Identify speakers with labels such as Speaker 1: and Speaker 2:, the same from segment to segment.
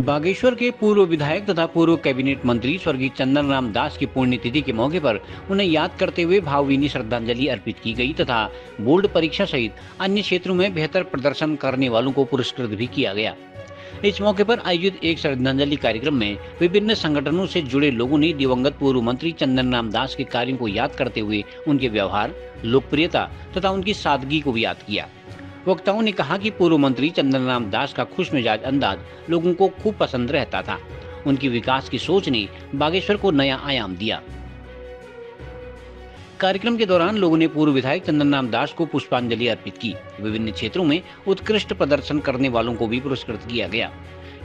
Speaker 1: बागेश्वर के पूर्व विधायक तथा पूर्व कैबिनेट मंत्री स्वर्गीय चंदन राम दास की पुण्यतिथि के मौके पर उन्हें याद करते हुए भावभीनी श्रद्धांजलि अर्पित की गई तथा बोर्ड परीक्षा सहित अन्य क्षेत्रों में बेहतर प्रदर्शन करने वालों को पुरस्कृत भी किया गया। इस मौके पर आयोजित एक श्रद्धांजलि कार्यक्रम में विभिन्न संगठनों से जुड़े लोगों ने दिवंगत पूर्व मंत्री चंदन राम दास के कार्यों को याद करते हुए उनके व्यवहार, लोकप्रियता तथा उनकी सादगी को भी याद किया। वक्ताओं ने कहा कि पूर्व मंत्री चंदन राम दास का खुशमिजाज अंदाज लोगों को खूब पसंद रहता था। उनकी विकास की सोच ने बागेश्वर को नया आयाम दिया। कार्यक्रम के दौरान लोगों ने पूर्व विधायक चंदन राम दास को पुष्पांजलि अर्पित की। विभिन्न क्षेत्रों में उत्कृष्ट प्रदर्शन करने वालों को भी पुरस्कृत किया गया।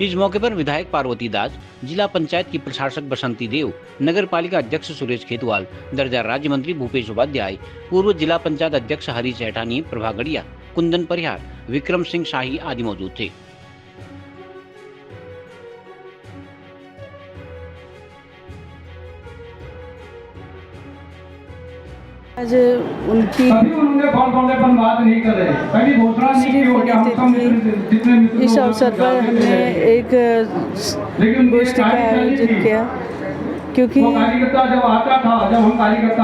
Speaker 1: इस मौके पर विधायक पार्वती दास, जिला पंचायत की प्रशासक बसंती देव, नगर पालिका अध्यक्ष सुरेश खेतवाल, दर्जा राज्य मंत्री भूपेश उपाध्याय, पूर्व जिला पंचायत अध्यक्ष हरीश सेठानी, प्रभा गढ़िया, कुंदन परिहार, विक्रम सिंह शाही आदि मौजूद थे।
Speaker 2: आज उनकी इस अवसर पर हमने एक गोष्ठी का आयोजन किया, क्योंकि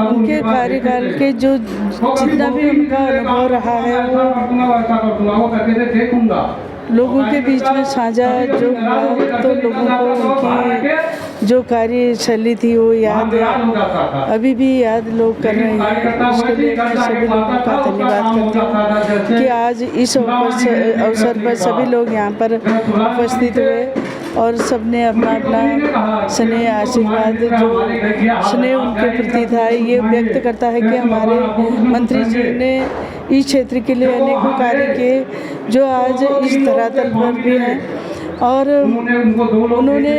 Speaker 2: उनके कार्यकाल के जो जितना भी उनका अनुभव रहा है वो लोगों के बीच में साझा जो हुआ, तो लोगों को उनकी जो कार्यशैली थी वो याद है, अभी भी याद लोग कर रहे हैं। उसके लिए मैं सभी लोगों का धन्यवाद करती हूँ कि आज इस अवसर पर सभी लोग यहाँ पर उपस्थित हुए और सबने अपना अपना स्नेह, आशीर्वाद, जो स्नेह उनके प्रति था, ये व्यक्त करता है कि हमारे मंत्री जी ने इस क्षेत्र के लिए अनेकों कार्य किए जो आज इस धरातल पर भी हैं। और उन्होंने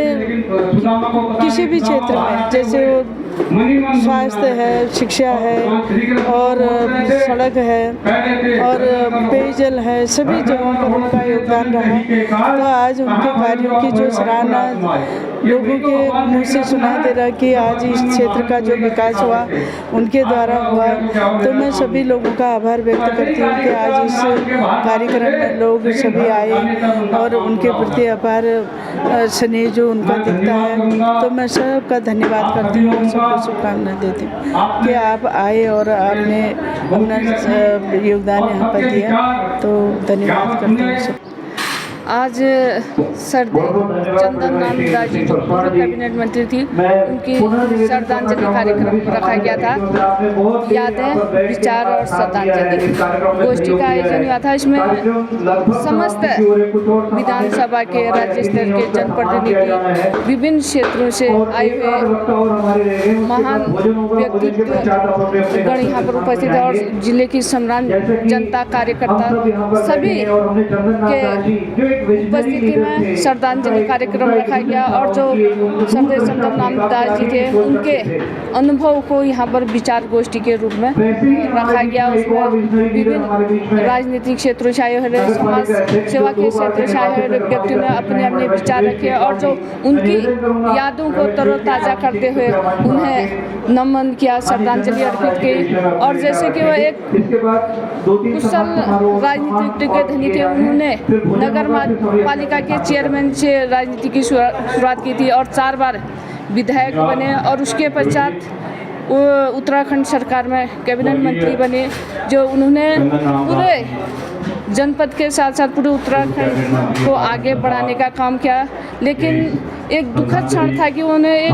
Speaker 2: किसी भी क्षेत्र में, जैसे स्वास्थ्य है, शिक्षा है और सड़क है और पेयजल है, सभी जगहों पर उनका योगदान रहा है। तो आज उनके कार्यों की जो सराहना लोगों के मुँह से सुना दे रहा कि आज इस क्षेत्र का जो विकास हुआ उनके द्वारा हुआ, तो मैं सभी लोगों का आभार व्यक्त करती हूँ कि आज इस कार्यक्रम में लोग सभी आए और उनके प्रति अपार स्नेह जो उनका दिखता है। तो मैं सबका धन्यवाद करती हूँ, सबको शुभकामनाएं देती हूँ कि आप आए और आपने अपना योगदान यहाँ पर दिया, तो धन्यवाद करती हूँ सब।
Speaker 3: आज चंदन राम दास जी जो पूर्व कैबिनेट मंत्री थी, उनकी श्रद्धांजलि कार्यक्रम रखा गया था। यादें, विचार और श्रद्धांजलि गोष्ठी का आयोजन हुआ था। इसमें समस्त विधानसभा के, राज्य स्तर के जनप्रतिनिधि, विभिन्न क्षेत्रों से आए हुए महान व्यक्तित्व गण यहाँ पर उपस्थित है और जिले की सम्रान जनता, कार्यकर्ता सभी के उपस्थिति में श्रद्धांजलि कार्यक्रम रखा गया। और जो सरदेव चंदन राम दास जी थे, उनके अनुभव को यहाँ पर विचार गोष्ठी के रूप में रखा गया। उसमें विभिन्न राजनीतिक क्षेत्रों से आए हुए, समाज सेवा के क्षेत्र से आए हुए व्यक्तियों ने अपने अपने विचार रखे और जो उनकी यादों को तरोताज़ा करते हुए उन्हें नमन किया, श्रद्धांजलि अर्पित की। और जैसे कि वो एक कुशल राजनीतिक के धनी थे, उन्होंने नगर पालिका के चेयरमैन से राजनीति की शुरुआत की थी और 4 बार विधायक बने और उसके पश्चात उत्तराखंड सरकार में कैबिनेट मंत्री बने, जो उन्होंने पूरे जनपद के साथ साथ पूरे उत्तराखंड को आगे बढ़ाने का काम किया। लेकिन एक दुखद क्षण था कि उन्हें एक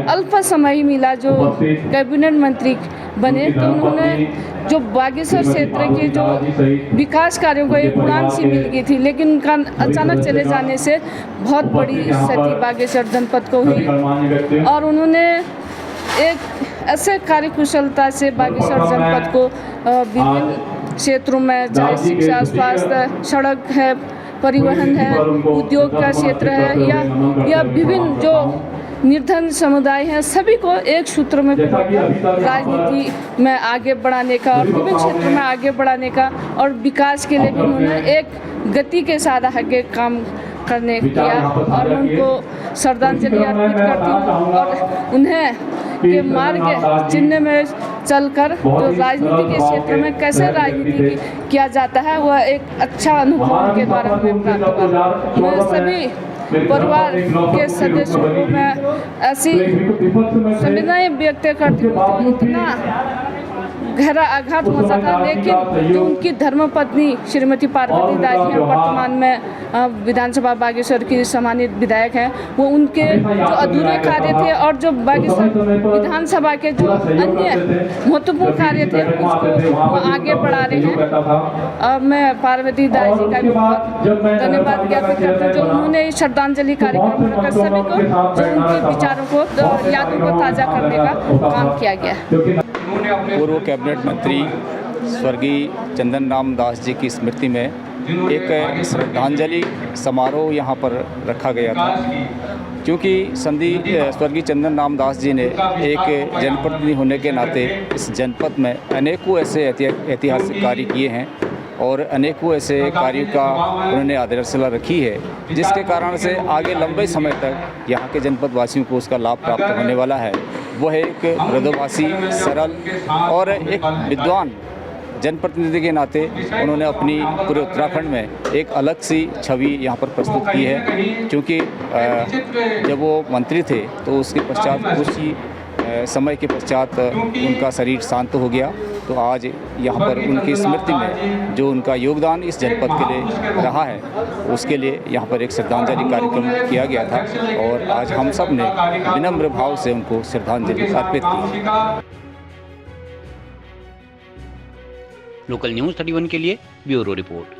Speaker 3: अल्प समय ही मिला जो कैबिनेट मंत्री बने, तो उन्होंने जो बागेश्वर क्षेत्र के जो विकास कार्यों को एक उड़ान सी मिल गई थी, लेकिन उनका अचानक चले जाने से बहुत बड़ी क्षति बागेश्वर जनपद को हुई। और उन्होंने एक ऐसे कार्यकुशलता से बागेश्वर जनपद को विभिन्न क्षेत्रों में, चाहे शिक्षा, स्वास्थ्य, सड़क है, परिवहन है, उद्योग का क्षेत्र है या विभिन्न जो निर्धन समुदाय हैं, सभी को एक सूत्र में राजनीति में आगे बढ़ाने का और विभिन्न क्षेत्रों में आगे बढ़ाने का और विकास के लिए भी उन्होंने एक गति के साथ आगे काम करने किया। और उनको श्रद्धांजलि अर्पित करती हूँ और उन्हें के मार्ग चिन्ह में चलकर जो राजनीति के क्षेत्र में कैसे राजनीति किया जाता है, वह एक अच्छा अनुभव उनके द्वारा हमें प्राप्त हुआ। मैं सभी परिवार के सदस्यों को मैं ऐसी संवेदनाएं व्यक्त करती हूँ। तो इतना गहरा आघात पहुंचा था, लेकिन जो उनकी धर्मपत्नी श्रीमती पार्वती दास जी हैं, वर्तमान में विधानसभा बागेश्वर की सम्मानित विधायक हैं, वो उनके जो अधूरे कार्य थे और जो बागेश्वर विधानसभा के जो अन्य महत्वपूर्ण कार्य थे उसको वो आगे बढ़ा रहे हैं। अब मैं पार्वती दास जी का भी बहुत धन्यवाद ज्ञापित करती हूँ, जो उन्होंने श्रद्धांजलि कार्यक्रम रखकर सभी को जो उनके विचारों को यादों को ताज़ा करने का काम किया गया।
Speaker 4: पूर्व कैबिनेट मंत्री स्वर्गीय चंदन राम दास जी की स्मृति में एक श्रद्धांजलि समारोह यहाँ पर रखा गया था, क्योंकि स्वर्गीय चंदन राम दास जी ने एक जनप्रतिनिधि होने के नाते इस जनपद में अनेकों ऐसे ऐतिहासिक कार्य किए हैं और अनेकों ऐसे कार्यों का उन्होंने आदर्शला रखी है, जिसके कारण से आगे लंबे समय तक यहाँ के जनपद वासियों को उसका लाभ प्राप्त होने वाला है। वह एक मृदुभाषी, सरल और एक विद्वान जनप्रतिनिधि के नाते उन्होंने अपनी पूरे उत्तराखंड में एक अलग सी छवि यहाँ पर प्रस्तुत की है, क्योंकि जब वो मंत्री थे तो उसके पश्चात कुछ ही समय के पश्चात उनका शरीर शांत हो गया। तो आज यहाँ पर उनकी स्मृति में जो उनका योगदान इस जनपद के लिए रहा है, उसके लिए यहाँ पर एक श्रद्धांजलि कार्यक्रम किया गया था और आज हम सब ने विनम्र भाव से उनको श्रद्धांजलि अर्पित की।
Speaker 1: लोकल न्यूज़ 31 के लिए ब्यूरो रिपोर्ट।